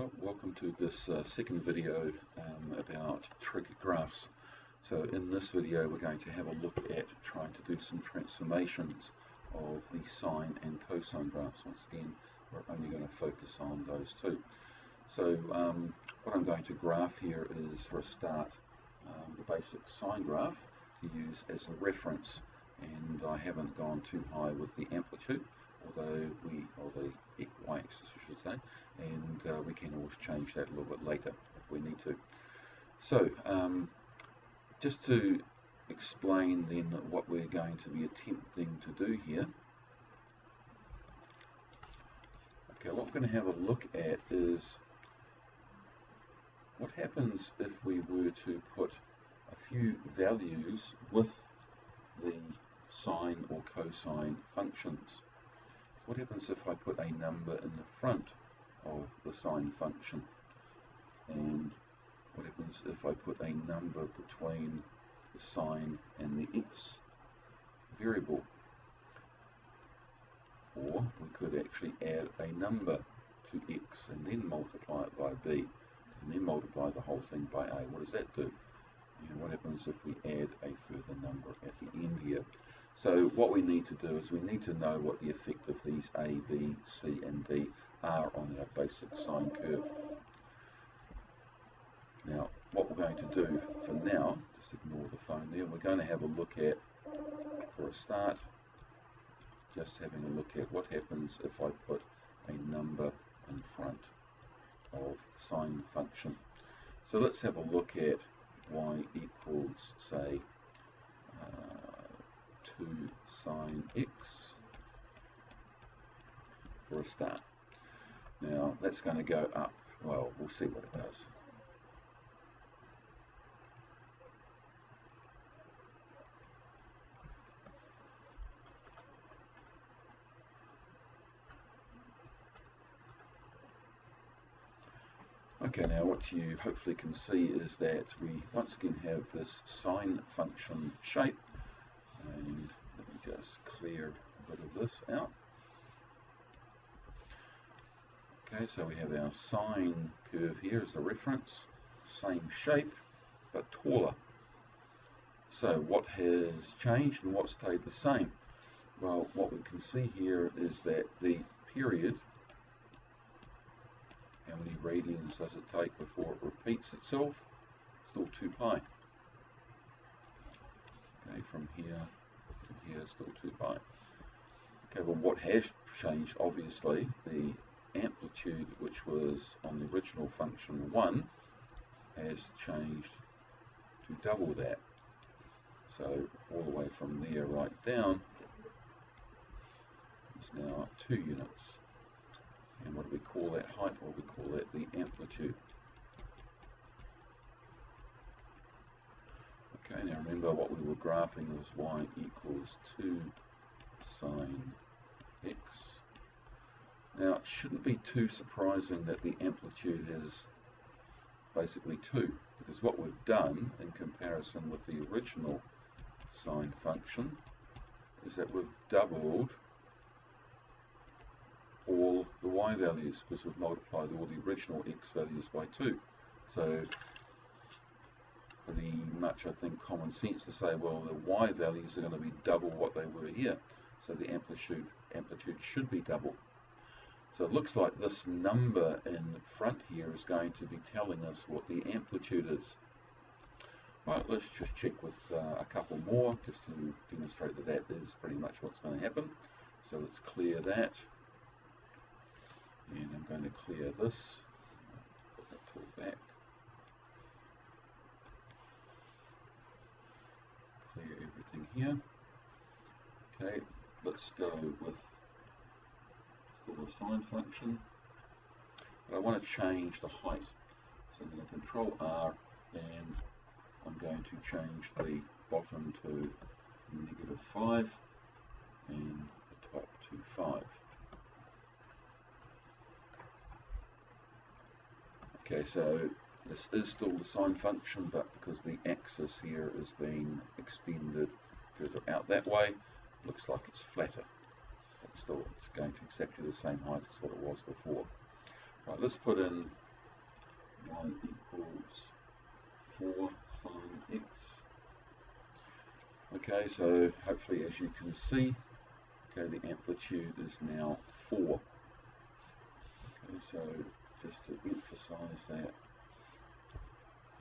Well, welcome to this second video about trig graphs. So in this video we're going to have a look at trying to do some transformations of the sine and cosine graphs. Once again, we're only going to focus on those two. So what I'm going to graph here is, for a start, the basic sine graph to use as a reference, and I haven't gone too high with the amplitude, or the y-axis I should say, and we can always change that a little bit later if we need to. So just to explain then what we're going to be attempting to do here. Okay, what we're going to have a look at is what happens if we were to put a few values with the sine or cosine functions. What happens if I put a number in the front of the sine function? And what happens if I put a number between the sine and the x variable? Or we could actually add a number to x and then multiply it by b, and then multiply the whole thing by a. What does that do? And what happens if we add a further number at the end here? So what we need to do is we need to know what the effect of these A, B, C and D are on our basic sine curve. Now what we're going to do for now, just ignore the phone there, we're going to have a look at, for a start, just having a look at what happens if I put a number in front of the sine function. So let's have a look at y equals, say, 2 sine x for a start. Now that's going to go up. Well, we'll see what it does. Okay, now what you hopefully can see is that we once again have this sine function shape. And let me just clear a bit of this out. Okay, so we have our sine curve here as a reference, same shape but taller. So what has changed and what stayed the same? Well, what we can see here is that the period, how many radians does it take before it repeats itself? Still 2 pi. Okay, from here to here, still 2 pi. Okay, well, what has changed, obviously, the amplitude, which was on the original function 1, has changed to double that. So all the way from there right down is now 2 units. And what do we call that height? Well, we call that the amplitude. Okay, now remember what we were graphing was y equals 2 sine x. Now it shouldn't be too surprising that the amplitude is basically 2, because what we've done in comparison with the original sine function is that we've doubled all the y values, because we've multiplied all the original x values by 2. So pretty much, I think, common sense to say, well, the y values are going to be double what they were here, so the amplitude should be double. So it looks like this number in front here is going to be telling us what the amplitude is. Right, let's just check with a couple more just to demonstrate that that is pretty much what's going to happen. So let's clear that, and I'm going to clear this, put that tool back. Clear everything here. Okay, let's go with still the sine function, but I want to change the height. So I'm going to control R, and I'm going to change the bottom to -5 and the top to 5. Okay, so this is still the sine function, but because the axis here is being extended further out that way, looks like it's flatter. But still, it's going to exactly the same height as what it was before. Right, let's put in y equals 4 sine x. Okay, so hopefully as you can see, okay, the amplitude is now 4. Okay, so just to emphasize that,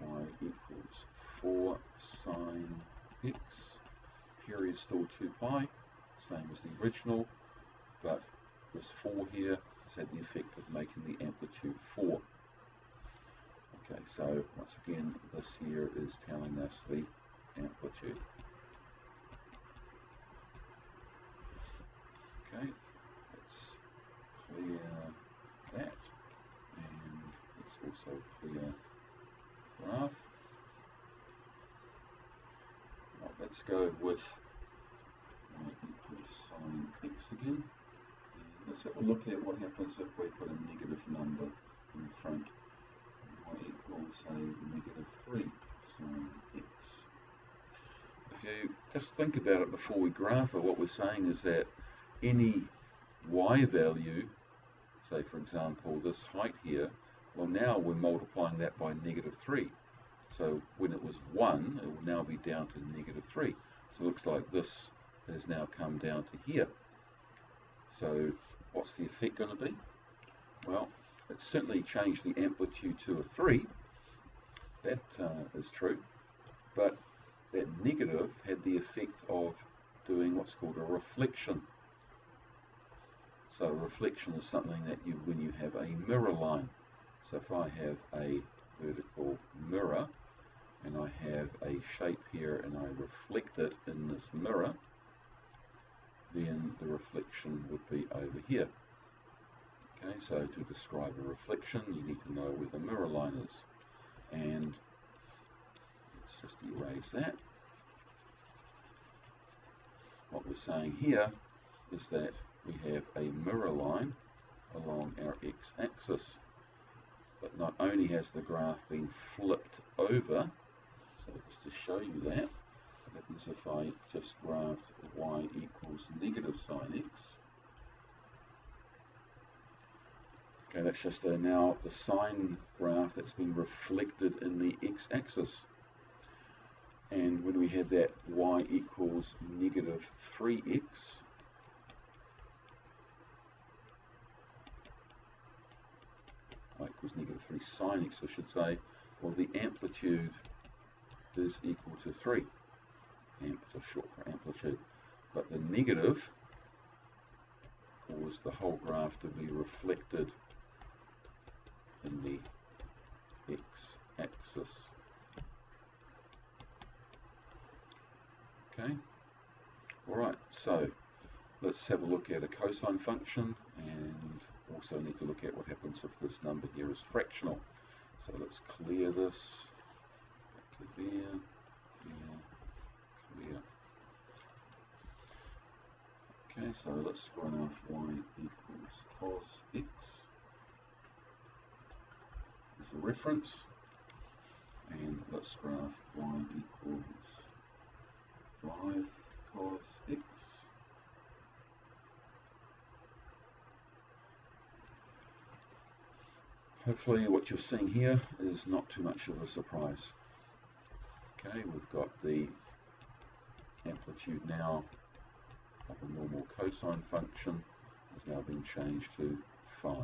y equals 4 sine x, period still 2 pi, same as the original, but this 4 here has had the effect of making the amplitude 4. Okay, so once again, this here is telling us the amplitude. Okay, let's clear that, and let's also clear graph. Right, let's go with y equals sine x again. And let's have a look at what happens if we put a negative number in front. Y equals, say, negative 3 sine x. If you just think about it before we graph it, what we're saying is that any y value, say for example this height here, well now we're multiplying that by negative 3. So when it was 1, it will now be down to negative 3. So it looks like this has now come down to here. So what's the effect going to be? Well, it's certainly changed the amplitude to a 3. That is true. But that negative had the effect of doing what's called a reflection. So a reflection is something that when you have a mirror line. So if I have a vertical mirror and I have a shape here and I reflect it in this mirror, then the reflection would be over here. Okay, so to describe a reflection, you need to know where the mirror line is. And let's just erase that. What we're saying here is that we have a mirror line along our x-axis. But not only has the graph been flipped over, so just to show you that, what happens if I just graphed y equals negative sine x. Okay, that's just now the sine graph that's been reflected in the x-axis. And when we had that y equals negative 3x, y equals negative 3 sine x, I should say, well the amplitude is equal to 3. Amp is short for amplitude. But the negative caused the whole graph to be reflected in the x-axis. Okay, alright, so let's have a look at a cosine function, and also need to look at what happens if this number here is fractional. So let's clear this, back to there, clear. Okay, so let's graph y equals cos x as a reference, and let's graph y equals 5 cos x. Hopefully what you're seeing here is not too much of a surprise. Okay, we've got the amplitude now of a normal cosine function has now been changed to 5.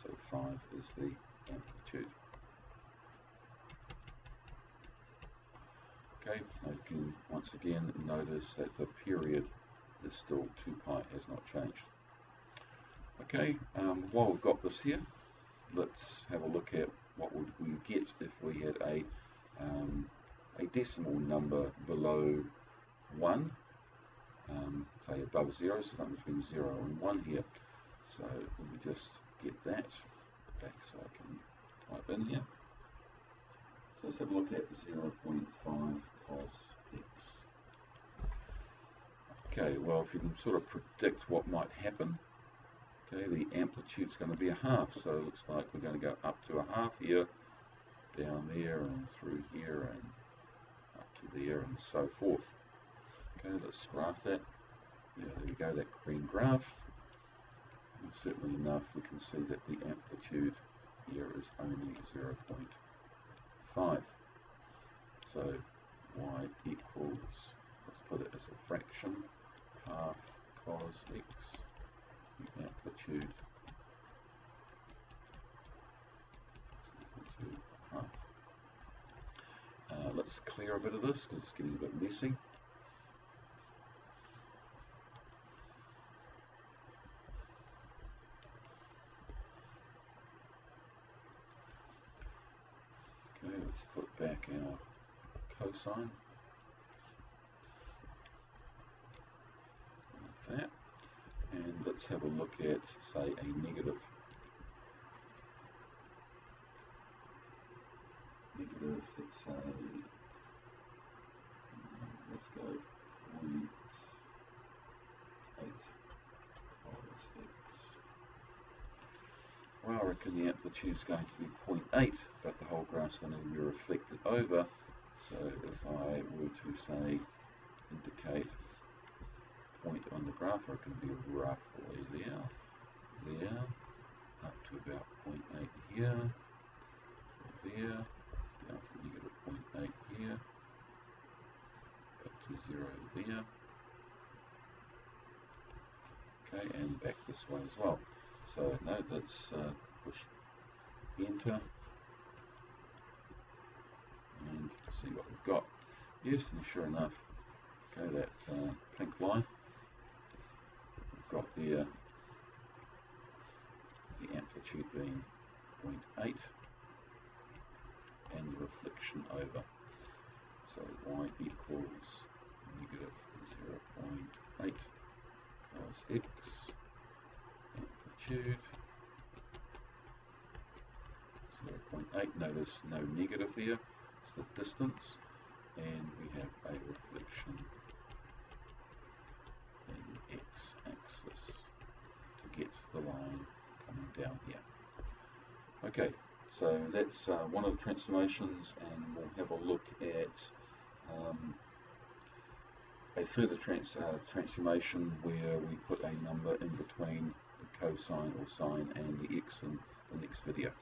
So 5 is the amplitude. Okay, you can once again notice that the period is still 2 pi, has not changed. Okay, while we've got this here, let's have a look at what would we get if we had a decimal number below 1, say above 0, so something between 0 and 1 here. So let me just get that back so I can type in here. So let's have a look at 0.5 cos x. Okay, well if you can sort of predict what might happen, okay, the amplitude is going to be a half, so it looks like we're going to go up to a half here, down there, and through here, and up to there, and so forth. Okay, let's graph that. Yeah, there we go, that green graph. And certainly enough, we can see that the amplitude here is only 0.5. So y equals, let's put it as a fraction, half cos x, the amplitude is equal to half. Let's clear a bit of this because it's getting a bit messy. Okay, let's put back our cosine. Like that. And let's have a look at, say, a negative. Let's say, let's go 0.8 cos x. Well, I reckon the amplitude is going to be 0.8, but the whole graph's going to be reflected over. So if I were to say indicate point on the graph, I can be roughly there, up to about 0.8 here, there, down to negative 0.8 here, back to 0 there, okay, and back this way as well. So now let's push enter and see what we've got. Yes, and sure enough, okay, that pink line, we've got there the amplitude being 0.8 and the reflection over. So y equals negative 0.8 cos x, amplitude 0.8. Notice no negative there, it's the distance, and we have a reflection in the x-axis to get the line coming down here. Okay, so that's one of the transformations, and we'll have a look at a further transformation where we put a number in between the cosine or sine and the x in the next video.